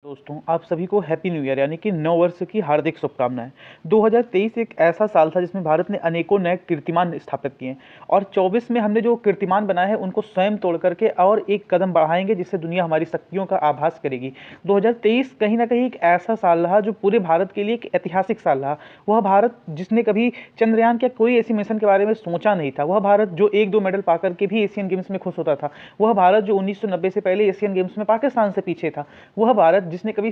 दोस्तों आप सभी को हैप्पी न्यू ईयर यानी कि नव वर्ष की हार्दिक शुभकामनाएं। 2023 एक ऐसा साल था जिसमें भारत ने अनेकों नए कीर्तिमान स्थापित किए और 24 में हमने जो कीर्तिमान बनाए हैं उनको स्वयं तोड़ करके और एक कदम बढ़ाएंगे जिससे दुनिया हमारी शक्तियों का आभास करेगी। 2023 कहीं ना कहीं एक ऐसा साल रहा जो पूरे भारत के लिए एक ऐतिहासिक साल रहा। वह भारत जिसने कभी चंद्रयान के कोई ऐसी मिशन के बारे में सोचा नहीं था, वह भारत जो एक दो मेडल पा करके भी एशियन गेम्स में खुश होता था, वह भारत जो 1990 से पहले एशियन गेम्स में पाकिस्तान से पीछे था, वह भारत जिसने कभी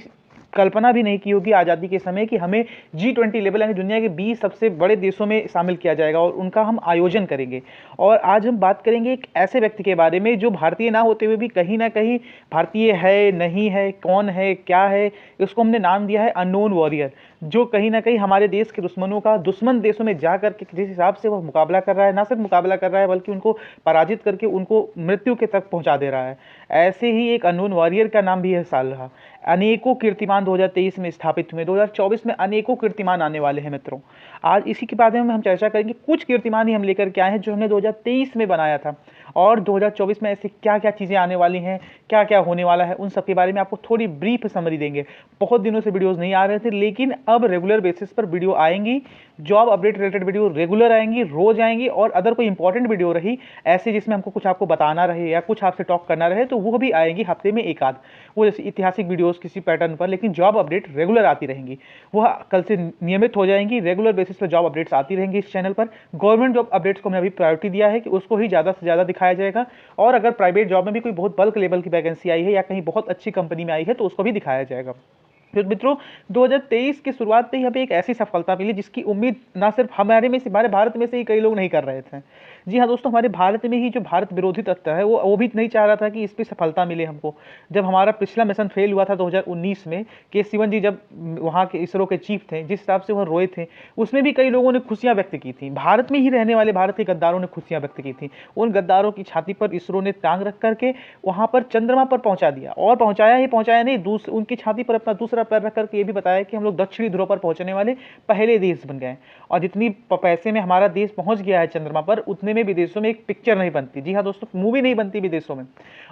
कल्पना भी नहीं की होगी आज़ादी के समय कि हमें G20 लेवल यानी दुनिया के 20 सबसे बड़े देशों में शामिल किया जाएगा और उनका हम आयोजन करेंगे। और आज हम बात करेंगे एक ऐसे व्यक्ति के बारे में जो भारतीय ना होते हुए भी कहीं ना कहीं भारतीय है, नहीं है, कौन है, क्या है, इसको हमने नाम दिया है अननोन वॉरियर, जो कहीं ना कहीं हमारे देश के दुश्मनों का दुश्मन देशों में जा करके जिस हिसाब से वह मुकाबला कर रहा है, ना सिर्फ मुकाबला कर रहा है बल्कि उनको पराजित करके उनको मृत्यु के तक पहुंचा दे रहा है। ऐसे ही एक अननोन वॉरियर का नाम भी यह साल रहा। अनेकों कीर्तिमान 2023 में स्थापित हुए, 2024 में अनेकों कीर्तिमान आने वाले हैं मित्रों। आज इसी के बारे में हम चर्चा करेंगे। कुछ कीर्तिमान ही हम लेकर के आए हैं जो हमने 2023 में बनाया था और 2024 में ऐसी क्या क्या चीज़ें आने वाली हैं, क्या क्या होने वाला है, उन सब के बारे में आपको थोड़ी ब्रीफ समरी देंगे। बहुत दिनों से वीडियोस नहीं आ रहे थे लेकिन अब रेगुलर बेसिस पर वीडियो आएंगी, job update related video regular आएंगी, रोज आएंगी। और अदर कोई इंपॉर्टेंट वीडियो रही ऐसे जिसमें हमको कुछ आपको बताना रहे या कुछ आपसे टॉक करना रहे तो वो भी आएंगी हफ्ते में एक आध, वो जैसे ऐतिहासिक वीडियोस किसी पैटर्न पर। लेकिन जॉब अपडेट रेगुलर आती रहेंगी, वह कल से नियमित हो जाएंगी। रेगुलर बेसिस पर जॉब अपडेट्स आती रहेंगी इस चैनल पर। गवर्नमेंट जॉब अपडेट्स को हमने अभी प्रायोरिटी दिया है कि उसको ही ज़्यादा से ज़्यादा दिखाया जाएगा और अगर प्राइवेट जॉब में भी कोई बहुत बल्क लेवल की वैकेंसी आई है या कहीं बहुत अच्छी कंपनी में आई है तो उसको भी दिखाया जाएगा। तो मित्रों 2023 की शुरुआत में ही हमें एक ऐसी सफलता मिली जिसकी उम्मीद ना सिर्फ हमारे भारत में से ही कई लोग नहीं कर रहे थे। जी हाँ दोस्तों, हमारे भारत में ही जो भारत विरोधी तत्व है वो भी नहीं चाह रहा था कि इस पर सफलता मिले हमको। जब हमारा पिछला मिशन फेल हुआ था 2019 में, के सिवन जी जब वहाँ के इसरो के चीफ थे, जिस हिसाब से वह रोए थे, उसमें भी कई लोगों ने खुशियां व्यक्त की थी। भारत में ही रहने वाले भारत के गद्दारों ने खुशियां व्यक्त की थी। उन गद्दारों की छाती पर इसरो ने टांग रख करके वहाँ पर चंद्रमा पर पहुंचा दिया और पहुंचाया नहीं, उनकी छाती पर अपना दूसरा पैर रख करके ये भी बताया कि हम लोग दक्षिणी ध्रुव पर पहुंचने वाले पहले देश बन गए। और जितनी पैसे में हमारा देश पहुंच गया है चंद्रमा पर, उतने में विदेशों में एक पिक्चर नहीं बनती। जी हाँ दोस्तों, मूवी नहीं बनती विदेशों में।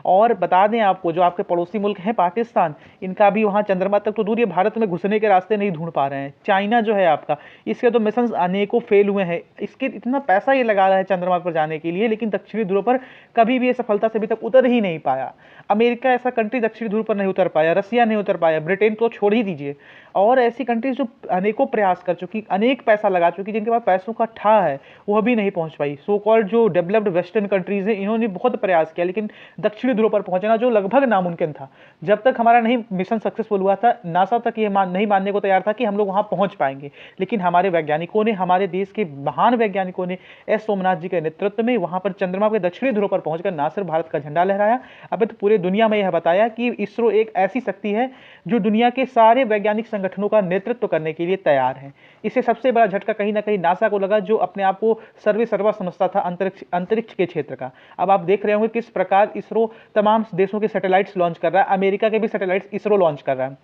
और बता दें आपको, जो आपके पड़ोसी मुल्क हैं पाकिस्तान, इनका भी वहाँ चंद्रमा तक तो दूर, ये भारत में घुसने के रास्ते नहीं ढूंढ पा रहे हैं। चाइना जो है आपका, इसके तो मिशन अनेकों फेल हुए हैं। इसके इतना पैसा ये लगा रहा है चंद्रमा पर जाने के लिए, लेकिन दक्षिणी ध्रुव पर कभी भी ये सफलता से अभी तक उतर ही नहीं पाया। अमेरिका ऐसा कंट्री दक्षिणी ध्रुव पर नहीं उतर पाया, रसिया नहीं उतर पाया, ब्रिटेन तो छोड़ ही दीजिए। और ऐसी कंट्रीज जो अनेकों प्रयास कर चुकी, अनेक पैसा लगा चुकी, जिनके पास पैसों का ठा है, वह भी नहीं पहुंच पाई। सो कॉल्ड जो डेवलप्ड वेस्टर्न कंट्रीज हैं, इन्होंने बहुत प्रयास किया लेकिन दक्षिणी ध्रुव पर पहुंचना जो लगभग नामुमकिन था। जब तक हमारा नहीं मिशन सक्सेसफुल हुआ था, नासा तक ये नहीं मानने को तैयार था कि हम लोग वहां पहुंच पाएंगे। लेकिन हमारे वैज्ञानिकों ने, हमारे देश के महान वैज्ञानिकों ने एस सोमनाथ जी के नेतृत्व में वहां पर चंद्रमा के दक्षिणी ध्रुव पर पहुंचकर ना सिर्फ भारत का झंडा लहराया, अब तो पूरे दुनिया में यह बताया कि इसरो एक ऐसी शक्ति है जो दुनिया के सारे वैज्ञानिक संगठनों का नेतृत्व करने के लिए तैयार है। इससे सबसे बड़ा झटका कहीं ना कहीं नासा को लगा, जो अपने आप को सर्वा समझता था अंतरिक्ष के क्षेत्र का। अब आप देख रहे होंगे किस प्रकार इसरो तमाम देशों के सैटेलाइट्स लॉन्च कर रहा है। अमेरिका के भी सैटेलाइट्स इसरो लॉन्च कर रहा है,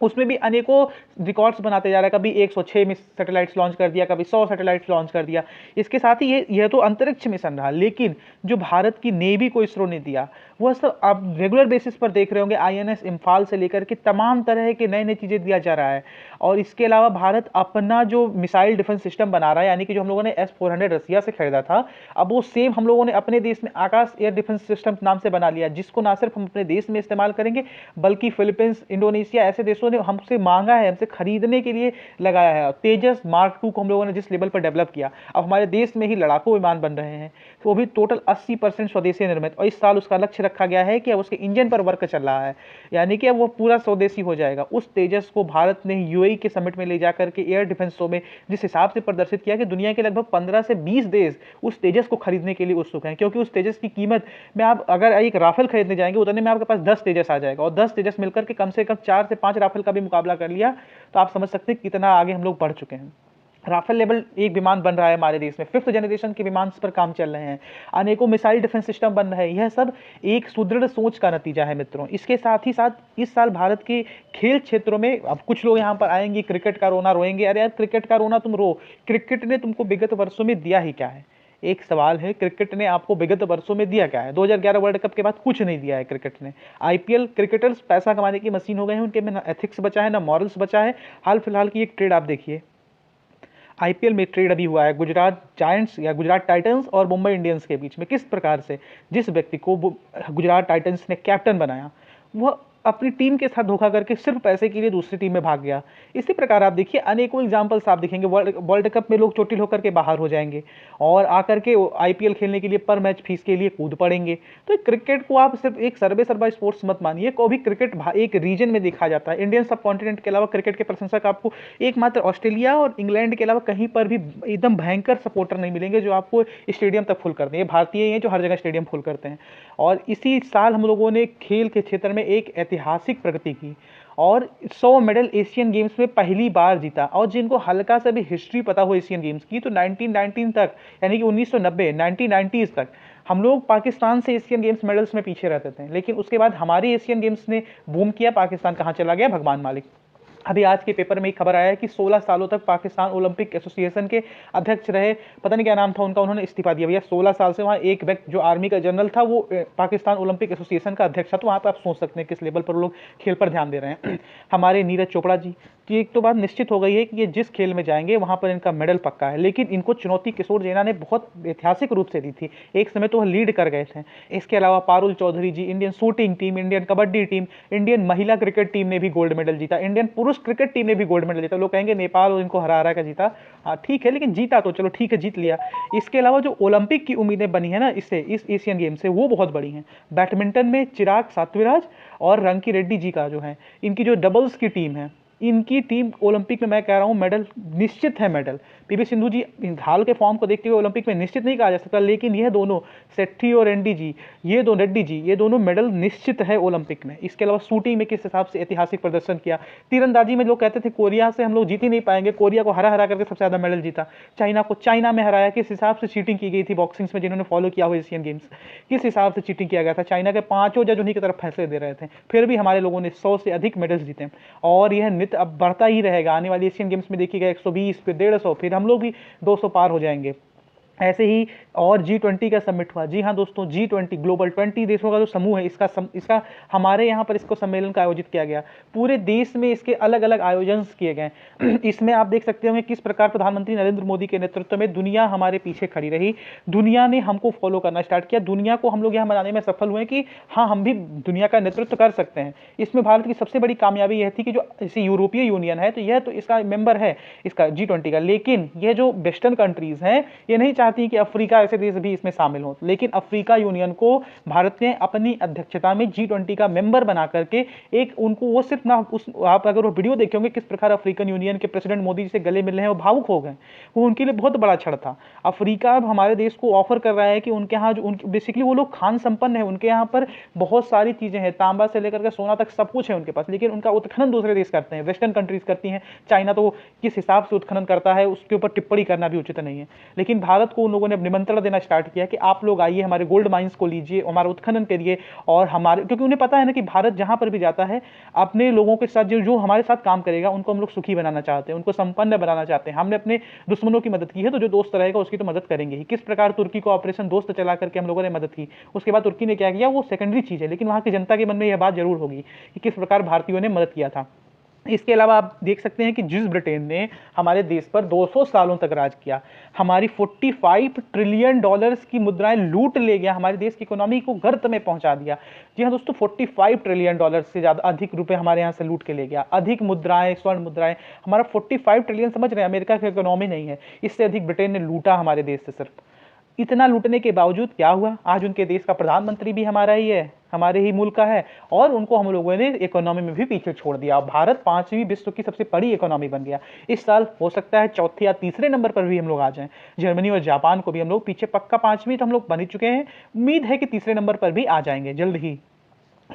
उसमें भी अनेकों रिकॉर्ड्स बनाते जा रहा है। कभी 106 में सैटेलाइट्स लॉन्च कर दिया, कभी 100 सैटेलाइट्स लॉन्च कर दिया। इसके साथ ही यह तो अंतरिक्ष मिशन रहा, लेकिन जो भारत की नेवी को इसरो ने दिया वह सब आप रेगुलर बेसिस पर देख रहे होंगे। INS इम्फाल से लेकर के तमाम तरह के नए नए चीज़ें दिया जा रहा है। और इसके अलावा भारत अपना जो मिसाइल डिफेंस सिस्टम बना रहा है, यानी कि जो हम लोगों ने S-400 रसिया से खरीदा था, अब वो सेम हम लोगों ने अपने देश में आकाश एयर डिफेंस सिस्टम नाम से बना लिया, जिसको ना सिर्फ हम अपने देश में इस्तेमाल करेंगे बल्कि फिलीपींस, इंडोनेशिया ऐसे देशों ने हमसे मांगा है, हमसे खरीदने के लिए लगाया है। तेजस मार्क 2 को हम लोगों ने जिस लेवल पर डेवलप किया, अब हमारे देश में ही लड़ाकू विमान बन रहे हैं, तो वो भी टोटल 80% स्वदेशी निर्मित। और इस साल उसका लक्ष्य रखा गया है कि अब उसके इंजन पर वर्क चल रहा है, यानी कि अब वो पूरा स्वदेशी हो जाएगा। उस तेजस को भारत ने UAE के समिट में ले जाकर के एयर डिफेंस शो में जिस हिसाब से प्रदर्शित किया कि दुनिया के लगभग 15 से 20 देश उस तेजस को खरीदने के लिए उत्सुक हैं, क्योंकि उस तेजस की कीमत में आप अगर एक राफेल खरीदने जाएंगे उतने में आपके पास 10 तेजस आ जाएगा, और 10 तेजस मिलकर के कम से कम 4 से 5 राफेल का भी मुकाबला कर लिया, तो आप समझ सकते हैं कितना आगे हम लोग बढ़ चुके हैं। राफेल लेवल एक विमान बन रहा है हमारे देश में, 5th जनरेशन के विमान पर काम चल रहे हैं, अनेकों मिसाइल डिफेंस सिस्टम बन रहे हैं। यह सब एक सुदृढ़ सोच का नतीजा है मित्रों। इसके साथ ही साथ इस साल भारत के खेल क्षेत्रों में, अब कुछ लोग यहाँ पर आएंगे क्रिकेट का रोना रोएंगे, अरे यार क्रिकेट का रोना तुम रो, क्रिकेट ने तुमको विगत वर्षों में दिया ही क्या है? एक सवाल है, क्रिकेट ने आपको विगत वर्षों में दिया क्या है? 2011 वर्ल्ड कप के बाद कुछ नहीं दिया है क्रिकेट ने। आईपीएल क्रिकेटर्स पैसा कमाने की मशीन हो गए हैं, उनके में ना एथिक्स बचा है ना मॉरल्स बचा है। हाल फिलहाल की एक ट्रेड आप देखिए, आईपीएल में ट्रेड अभी हुआ है गुजरात जायंट्स या गुजरात टाइटंस और मुंबई इंडियंस के बीच में। किस प्रकार से जिस व्यक्ति को गुजरात टाइटंस ने कैप्टन बनाया, वह अपनी टीम के साथ धोखा करके सिर्फ पैसे के लिए दूसरी टीम में भाग गया। इसी प्रकार आप देखिए अनेकों एग्जाम्पल्स आप देखेंगे, वर्ल्ड कप में लोग चोटिल होकर के बाहर हो जाएंगे और आकर के आईपीएल खेलने के लिए पर मैच फीस के लिए कूद पड़ेंगे। तो क्रिकेट को आप सिर्फ एक सर्वे सर्वा स्पोर्ट्स मत मानिए, को भी क्रिकेट एक रीजन में देखा जाता है। इंडियन सब कॉन्टिनेंट के अलावा क्रिकेट के प्रशंसक आपको एकमात्र ऑस्ट्रेलिया और इंग्लैंड के अलावा कहीं पर भी एकदम भयंकर सपोर्टर नहीं मिलेंगे जो आपको स्टेडियम तक फुल कर दें। ये भारतीय ही हैं जो हर जगह स्टेडियम फुल करते हैं। और इसी साल हम लोगों ने खेल के क्षेत्र में एक ऐतिहासिक प्रगति की और 100 मेडल एशियन गेम्स में पहली बार जीता। और जिनको हल्का सा भी हिस्ट्री पता हो एशियन गेम्स की, तो 1919 तक यानी कि 1990 1990s तक हम लोग पाकिस्तान से एशियन गेम्स मेडल्स में पीछे रहते थे, लेकिन उसके बाद हमारे एशियन गेम्स ने बूम किया। पाकिस्तान कहाँ चला गया, भगवान मालिक। अभी आज के पेपर में एक खबर आया है कि 16 सालों तक पाकिस्तान ओलंपिक एसोसिएशन के अध्यक्ष रहे, पता नहीं क्या नाम था उनका, उन्होंने इस्तीफा दिया। भैया 16 साल से वहाँ एक व्यक्ति जो आर्मी का जनरल था वो पाकिस्तान ओलंपिक एसोसिएशन का अध्यक्ष था। तो वहाँ पर आप सोच सकते हैं किस लेवल पर लोग खेल पर ध्यान दे रहे हैं। हमारे नीरज चोपड़ा जी की एक तो बात निश्चित हो गई है कि ये जिस खेल में जाएंगे वहाँ पर इनका मेडल पक्का है, लेकिन इनको चुनौती किशोर जैना ने बहुत ऐतिहासिक रूप से दी थी। एक समय तो वह लीड कर गए थे। इसके अलावा Parul Chaudhary ji, Indian shooting team, Indian kabaddi team, Indian महिला क्रिकेट टीम ने भी गोल्ड मेडल जीता, इंडियन पुरुष क्रिकेट टीम ने भी गोल्ड मेडल जीता। लोग कहेंगे नेपाल और इनको हरा हरा का जीता, हाँ ठीक है, लेकिन जीता तो चलो ठीक है, जीत लिया। इसके अलावा जो ओलंपिक की उम्मीदें बनी है ना इससे, इस एशियन गेम से, वो बहुत बड़ी हैं। बैडमिंटन में चिराग सात्विराज और रंकी रेड्डी जी का जो है, इनकी जो डबल्स की टीम है, इनकी टीम ओलंपिक में मैं कह रहा हूं मेडल निश्चित है। मेडल पीवी सिंधु जी हाल के फॉर्म को देखते हुए ओलंपिक में निश्चित नहीं कहा जा सकता, लेकिन यह दोनों सेट्टी और रेड्डी जी, ये दोनों मेडल निश्चित है ओलंपिक में। इसके अलावा शूटिंग में किस हिसाब से ऐतिहासिक प्रदर्शन किया। तीरंदाजी में लोग कहते थे कोरिया से हम लोग जीत ही नहीं पाएंगे, कोरिया को हरा हरा करके सबसे ज्यादा मेडल जीता। चाइना को चाइना में हराया, किस हिसाब से चीटिंग की गई थी बॉक्सिंग्स में, जिन्होंने फॉलो किया हो एशियन गेम्स, किस हिसाब से चीटिंग किया गया था। चाइना के 5 जज उन्हीं की तरफ फैसले दे रहे थे, फिर भी हमारे लोगों ने 100 से अधिक मेडल्स जीते। और यह नित्य अब बढ़ता ही रहेगा। आने वाली एशियन गेम्स में देखिएगा 120, फिर 150, फिर हम लोग भी 200 पार हो जाएंगे। ऐसे ही और G20 का समिट हुआ। जी हाँ दोस्तों, G20 ग्लोबल 20 देशों का जो समूह है, इसका हमारे यहाँ पर इसको सम्मेलन का आयोजित किया गया। पूरे देश में इसके अलग अलग आयोजन किए गए। इसमें आप देख सकते होंगे किस प्रकार प्रधानमंत्री नरेंद्र मोदी के नेतृत्व में दुनिया हमारे पीछे खड़ी रही। दुनिया ने हमको फॉलो करना स्टार्ट किया। दुनिया को हम लोग यहाँ मनाने में सफल हुए कि हाँ, हम भी दुनिया का नेतृत्व कर सकते हैं। इसमें भारत की सबसे बड़ी कामयाबी यह थी कि जो जैसे यूरोपीय यूनियन है, तो यह तो इसका मेंबर है इसका G20 का, लेकिन यह जो वेस्टर्न कंट्रीज हैं ये नहीं चाहती कि अफ्रीका ऐसे देश भी इसमें शामिल हो। लेकिन अफ्रीका यूनियन को भारत ने अपनी अध्यक्षता में G20 का मेंबर बना करके एक उनको वो सिर्फ ना उस, आप अगर वो वीडियो देखेंगे किस प्रकार अफ्रीकन यूनियन के प्रेसिडेंट मोदी जी से गले मिल रहे हैं, वो भावुक हो गए। वो उनके लिए बहुत बड़ा क्षण था। अफ्रीका अब हमारे देश को ऑफर कर रहा है कि उनके यहाँ जो बेसिकली वो लोग खान संपन्न है, उनके यहाँ पर बहुत सारी चीजें हैं, तांबा से लेकर के सोना तक सब कुछ है उनके पास, लेकिन उनका उत्खनन दूसरे देश करते हैं, वेस्टर्न कंट्रीज करती हैं। चाइना तो किस हिसाब से उत्खनन करता है उसके ऊपर टिप्पणी करना भी उचित नहीं है, लेकिन भारत को उन लोगों ने निमंत्रण देना स्टार्ट किया कि आप लोग आइए, हमारे गोल्ड माइंस को लीजिए, हमारा उत्खनन करिए। और हमारे, क्योंकि उन्हें पता है ना कि भारत जहां पर भी जाता है अपने लोगों के साथ जो हमारे साथ काम करेगा उनको हम लोग सुखी बनाना चाहते हैं, उनको संपन्न बनाना चाहते हैं। हमने अपने दुश्मनों की मदद की है, तो जो दोस्त रहेगा उसकी तो मदद करेंगे ही। किस प्रकार तुर्की को ऑपरेशन दोस्त चला करके हम लोगों ने मदद की, उसके बाद तुर्की ने क्या किया वो सेकेंडरी चीज है, लेकिन वहां की जनता के मन में यह बात जरूर होगी कि किस प्रकार भारतीयों ने मदद किया था। इसके अलावा आप देख सकते हैं कि जिस ब्रिटेन ने हमारे देश पर 200 सालों तक राज किया, हमारी 45 ट्रिलियन डॉलर्स की मुद्राएं लूट ले गया, हमारे देश की इकोनॉमी को गर्त में पहुंचा दिया। जी हाँ दोस्तों, 45 ट्रिलियन डॉलर से ज़्यादा अधिक रुपए हमारे यहाँ से लूट के ले गया। अधिक मुद्राएं, स्वर्ण मुद्राएं, हमारा 45 ट्रिलियन समझ रहे हैं, अमेरिका की इकोनॉमी नहीं है, इससे अधिक ब्रिटेन ने लूटा हमारे देश से। सिर्फ इतना लूटने के बावजूद क्या हुआ, आज उनके देश का प्रधानमंत्री भी हमारा ही है, हमारे ही मुल्क का है, और उनको हम लोगों ने इकोनॉमी में भी पीछे छोड़ दिया। भारत 5वीं विश्व की सबसे बड़ी इकोनॉमी बन गया। इस साल हो सकता है चौथे या तीसरे नंबर पर भी हम लोग आ जाएं। जर्मनी और जापान को भी हम लोग पीछे, पक्का 5वीं तो हम लोग बन ही चुके हैं, उम्मीद है कि तीसरे नंबर पर भी आ जाएंगे जल्द ही।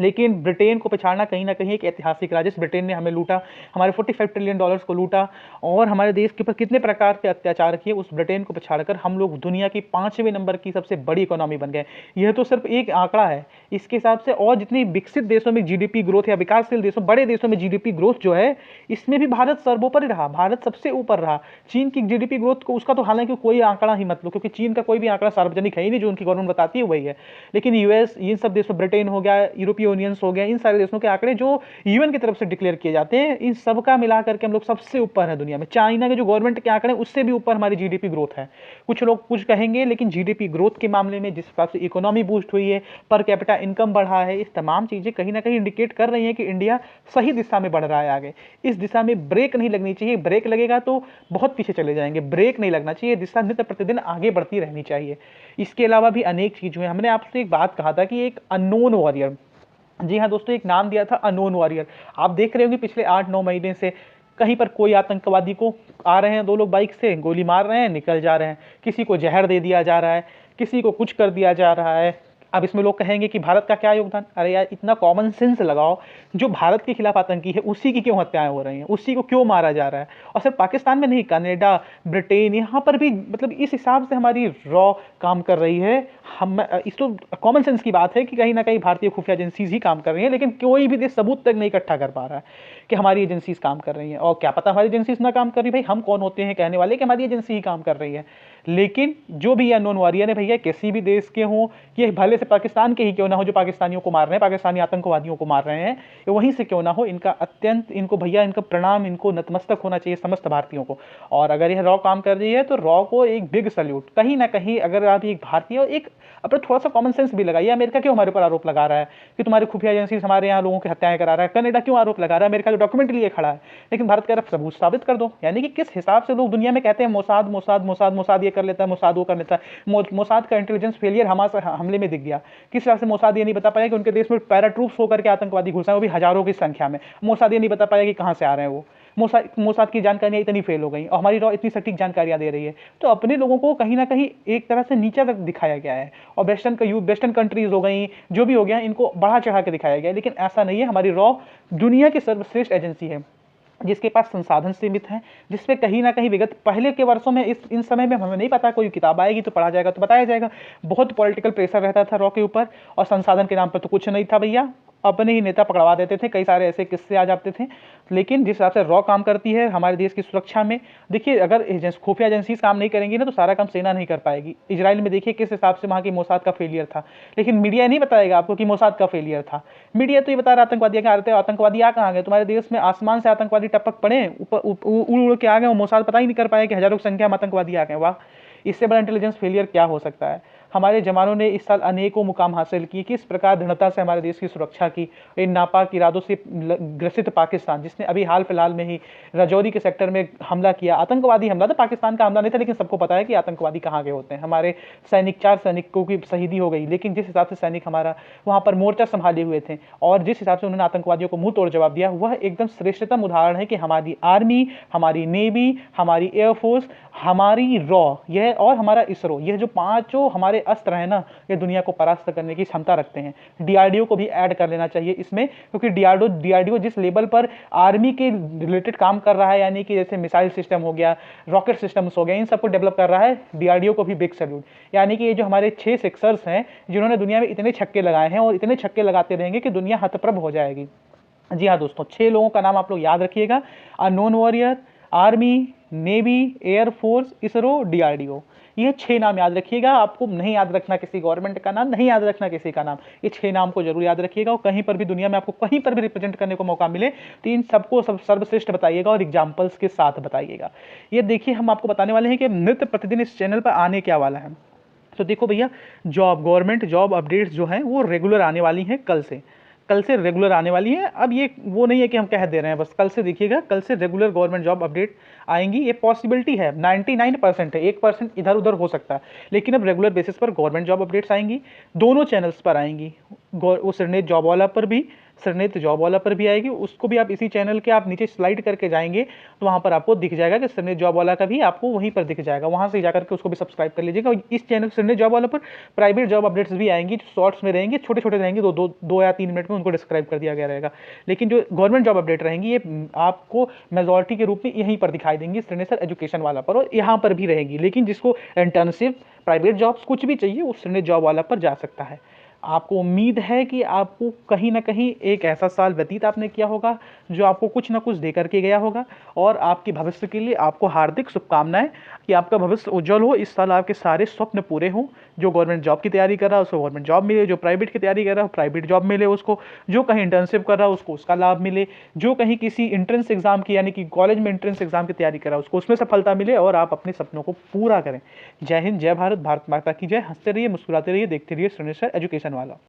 लेकिन ब्रिटेन को पछाड़ना कहीं ना कहीं एक ऐतिहासिक रहा। जिस ब्रिटेन ने हमें लूटा, हमारे 45 ट्रिलियन डॉलर्स को लूटा और हमारे देश के ऊपर कितने प्रकार के अत्याचार किए, उस ब्रिटेन को पछाड़कर हम लोग दुनिया की 5वें नंबर की सबसे बड़ी इकोनॉमी बन गए। यह तो सिर्फ एक आंकड़ा है। इसके हिसाब से और जितनी विकसित देशों में जीडीपी ग्रोथ या विकासशील देशों, बड़े देशों में जीडीपी ग्रोथ जो है, इसमें भी भारत सर्वोपरि रहा, भारत सबसे ऊपर रहा। चीन की जीडीपी ग्रोथ को, उसका तो हालांकि कोई आंकड़ा ही मत लो, क्योंकि चीन का कोई भी आंकड़ा सार्वजनिक है ही नहीं, जो उनकी गवर्नमेंट बताती है वही है। लेकिन यूएस, इन सब देशों, ब्रिटेन हो गया, यूरोपीय यूनियंस हो गया, इन सारे देशों के आंकड़े जो यूएन की तरफ से डिक्लेयर किए जाते हैं, इन सबका मिला करके हम लोग सबसे ऊपर है दुनिया में। चाइना के जो गवर्नमेंट के आंकड़े उससे भी ऊपर हमारी जीडीपी ग्रोथ है। कुछ लोग कुछ कहेंगे, लेकिन जीडीपी ग्रोथ के मामले में जिस हिसाब से इकोनॉमी बूस्ट हुई है, पर कैपिटा इनकम बढ़ा है, इस तमाम चीजें कहीं ना कहीं इंडिकेट कर रही हैं कि इंडिया सही दिशा में बढ़ रहा है आगे। इस दिशा में ब्रेक नहीं लगनी चाहिए, ब्रेक लगेगा तो बहुत पीछे चले जाएंगे। ब्रेक नहीं लगना चाहिए, दिशा नित्य प्रतिदिन आगे बढ़ती रहनी चाहिए। इसके अलावा भी अनेक चीजें हैं। हमने आपसे एक बात कहा था कि एक अननोन वॉरियर, जी हाँ दोस्तों, एक नाम दिया था अननोन वॉरियर। आप देख रहे होंगे पिछले 8-9 महीने से कहीं पर कोई आतंकवादी को आ रहे हैं, 2 लोग बाइक से गोली मार रहे हैं, निकल जा रहे हैं, किसी को जहर दे दिया जा रहा है, किसी को कुछ कर दिया जा रहा है। अब इसमें लोग कहेंगे कि भारत का क्या योगदान? अरे यार, इतना कॉमन सेंस लगाओ, जो भारत के खिलाफ आतंकी है उसी की क्यों हत्याएं हो रही हैं, उसी को क्यों मारा जा रहा है? और सिर्फ पाकिस्तान में नहीं, कनाडा, ब्रिटेन, यहाँ पर भी मतलब इस हिसाब से हमारी रॉ काम कर रही है। हम इस तो कॉमन सेंस की बात है कि कहीं ना कहीं भारतीय खुफिया एजेंसीज ही काम कर रही हैं, लेकिन कोई भी देश सबूत तक नहीं इकट्ठा कर पा रहा है कि हमारी एजेंसीज काम कर रही हैं। और क्या पता हमारी एजेंसीज ना काम कर रही, भाई हम कौन होते हैं कहने वाले कि हमारी एजेंसी ही काम कर रही है। लेकिन जो भी अननोन वॉरियर है भैया, किसी भी देश के हों, ये भले से पाकिस्तान के ही क्यों ना हो, जो पाकिस्तानियों को मार रहे हैं, पाकिस्तानी आतंकवादियों को मार रहे हैं, ये वहीं से क्यों ना हो, इनका अत्यंत, इनको भैया इनका प्रणाम, इनको नतमस्तक होना चाहिए समस्त भारतीयों को। और अगर यह रॉ काम कर रही है तो रॉ को एक बिग सल्यूट। कहीं ना कहीं अगर आप एक भारतीय, एक अपना थोड़ा सा कॉमन सेंस भी लगाइए। अमेरिका क्यों हमारे ऊपर आरोप लगा रहा है कि तुम्हारी खुफिया एजेंसी हमारे यहाँ लोगों की हत्याएं करा रहा है? कनाडा क्यों आरोप लगा रहा है? अमेरिका जो डॉक्यूमेंट लिए खड़ा है, लेकिन भारत कह रहा है सबूत साबित कर दो। यानी कि किस हिसाब से लोग दुनिया में कहते हैं मोसाद मोसाद मोसाद मोसाद ये कर लेता है, मोसाद वो कर लेता है। मोसाद का इंटेलिजेंस फेलियर हमास हमले में दिख गया। किस हिसाब से मोसाद ये नहीं बता पाया कि उनके देश में पैरा ट्रूप्स होकर के आतंकवादी घुस आए, वो भी हजारों की संख्या में। मोसाद ये नहीं बता पाया कि कहां से आ रहे हैं वो। मोसाद की जानकारियां इतनी फेल हो गई और हमारी रॉ इतनी सटीक जानकारियां दे रही है। तो अपने लोगों को कहीं ना कहीं एक तरह से नीचा तक दिखाया गया है, और वेस्टर्न कंट्रीज हो गई, जो भी हो गया, इनको बढ़ा चढ़ा के दिखाया गया है। लेकिन ऐसा नहीं है। हमारी रॉ दुनिया की सर्वश्रेष्ठ एजेंसी है, जिसके पास संसाधन सीमित हैं, जिसपे कहीं ना कहीं विगत पहले के वर्षों में, इन समय में हमें नहीं पता, कोई किताब आएगी तो पढ़ा जाएगा तो बताया जाएगा, बहुत पॉलिटिकल प्रेशर रहता था रॉ के ऊपर, और संसाधन के नाम पर तो कुछ नहीं था भैया, अपने ही नेता पकड़वा देते थे। कई सारे ऐसे किस्से आ जाते थे। लेकिन जिस हिसाब से रॉ काम करती है हमारे देश की सुरक्षा में, देखिए अगर खुफिया एजेंसीज काम नहीं करेंगी ना तो सारा काम सेना नहीं कर पाएगी। इजराइल में देखिए किस हिसाब से वहाँ की मोसाद का फेलियर था, लेकिन मीडिया नहीं बताएगा आपको कि मोसाद का फेलियर था। मीडिया तो ये बता रहा आतंकवादी क्या आते हैं, आतंकवादी आ कहाँ गए, तुम्हारे देश में आसमान से आतंकवादी टपक पड़े, उड़ उड़ के आ गए, मोसाद पता ही नहीं कर पाया कि हजारों की संख्या में आतंकवादी आ गए। वाह, इससे बड़ा इंटेलिजेंस फेलियर क्या हो सकता है? हमारे जवानों ने इस साल अनेकों मुकाम हासिल किए, किस प्रकार दृढ़ता से हमारे देश की सुरक्षा की। इन नापाक इरादों से ग्रसित पाकिस्तान, जिसने अभी हाल फिलहाल में ही राजौरी के सेक्टर में हमला किया, आतंकवादी हमला था, पाकिस्तान का हमला नहीं था, लेकिन सबको पता है कि आतंकवादी कहाँ गए होते हैं। हमारे सैनिक, 4 सैनिकों की शहीदी हो गई, लेकिन जिस हिसाब से सैनिक हमारा वहाँ पर मोर्चा संभाले हुए थे और जिस हिसाब से उन्होंने आतंकवादियों को मुंह तोड़ जवाब दिया, वह एकदम श्रेष्ठतम उदाहरण है कि हमारी आर्मी, हमारी नेवी, हमारी एयरफोर्स, हमारी रॉ, यह और हमारा इसरो, यह जो 5 हमारे अस्त्र हैं ना, ये दुनिया को परास्त करने की क्षमता रखते हैं। डीआरडीओ को भी ऐड कर लेना चाहिए इसमें, क्योंकि डीआरडीओ जिस लेवल पर आर्मी के रिलेटेड काम कर रहा है, यानी कि जैसे मिसाइल सिस्टम हो गया, रॉकेट सिस्टम्स हो गए, इन सबको डेवलप कर रहा है, डीआरडीओ को भी बिग सैल्यूट। यानी कि ये जो हमारे 6 सिक्सर्स हैं, जिन्होंने दुनिया में इतने छक्के लगाए हैं और इतने छक्के लगाते रहेंगे कि दुनिया हतप्रभ हो जाएगी। जी हाँ दोस्तों, 6 लोगों का नाम आप लोग याद रखिएगा, unknown warrior, army, navy, air force, ISRO, DRDO. ये 6 नाम याद रखिएगा। आपको नहीं याद रखना किसी गवर्नमेंट का नाम, नहीं याद रखना किसी का नाम, ये 6 नाम को जरूर याद रखिएगा। और कहीं पर भी दुनिया में आपको कहीं पर भी रिप्रेजेंट करने को मौका मिले तो इन सबको सर्वश्रेष्ठ बताइएगा और एग्जाम्पल्स के साथ बताइएगा। ये देखिए, हम आपको बताने वाले हैं कि नित्य प्रतिदिन इस चैनल पर आने क्या वाला है। तो देखो भैया, गवर्नमेंट जॉब अपडेट्स जो हैं वो रेगुलर आने वाली हैं कल से रेगुलर आने वाली है। अब ये वो नहीं है कि हम कह दे रहे हैं बस, कल से देखिएगा, कल से रेगुलर गवर्नमेंट जॉब अपडेट आएंगी। ये पॉसिबिलिटी है, 99% है, 1% इधर उधर हो सकता है, लेकिन अब रेगुलर बेसिस पर गवर्नमेंट जॉब अपडेट्स आएंगी, दोनों चैनल्स पर आएंगी, उस नेट जॉब वाला पर भी, श्रीनेत्र जॉब वाला पर भी आएगी, उसको भी आप इसी चैनल के आप नीचे स्लाइड करके जाएंगे तो वहाँ पर आपको दिख जाएगा कि श्रीनेत्र जॉब वाला का भी आपको वहीं पर दिख जाएगा, वहाँ से जाकर के उसको भी सब्सक्राइब कर लीजिएगा। और इस चैनल श्रीनेत्र जॉब वाला पर प्राइवेट जॉब अपडेट्स भी आएंगी, जो शॉर्ट्स में रहेंगे, छोटे छोटे रहेंगे, दो या 3 मिनट में उनको डिस्क्राइब कर दिया गया रहेगा। लेकिन जो गवर्नमेंट जॉब अपडेट रहेंगी ये आपको मेजॉरिटी के रूप में यहीं पर दिखाई देंगी, श्रीनेत्र एजुकेशन वाला पर, और यहाँ पर भी रहेगी। लेकिन जिसको इंटर्नशिप, प्राइवेट जॉब्स कुछ भी चाहिए वो श्रीनेत्र जॉब वाला पर जा सकता है। आपको उम्मीद है कि आपको कहीं ना कहीं एक ऐसा साल व्यतीत आपने किया होगा जो आपको कुछ ना कुछ दे करके गया होगा, और आपके भविष्य के लिए आपको हार्दिक शुभकामनाएं कि आपका भविष्य उज्जवल हो, इस साल आपके सारे स्वप्न पूरे हों। जो गवर्नमेंट जॉब की तैयारी कर रहा है उसको गवर्नमेंट जॉब मिले, जो प्राइवेट की तैयारी कर रहा है प्राइवेट जॉब मिले उसको, जो कहीं इंटर्नशिप कर रहा है उसको उसका लाभ मिले, जो कहीं किसी इंट्रेंस एग्जाम की यानी कि कॉलेज में इंट्रेंस एग्जाम की तैयारी कर रहा है उसको उसमें सफलता मिले, और आप अपने सपनों को पूरा करें। जय हिंद, जय भारत, भारत माता की जय। हंसते रहिए, मुस्कुराते रहिए, देखते रहिए श्रीनेत्र एजुकेशन वाला।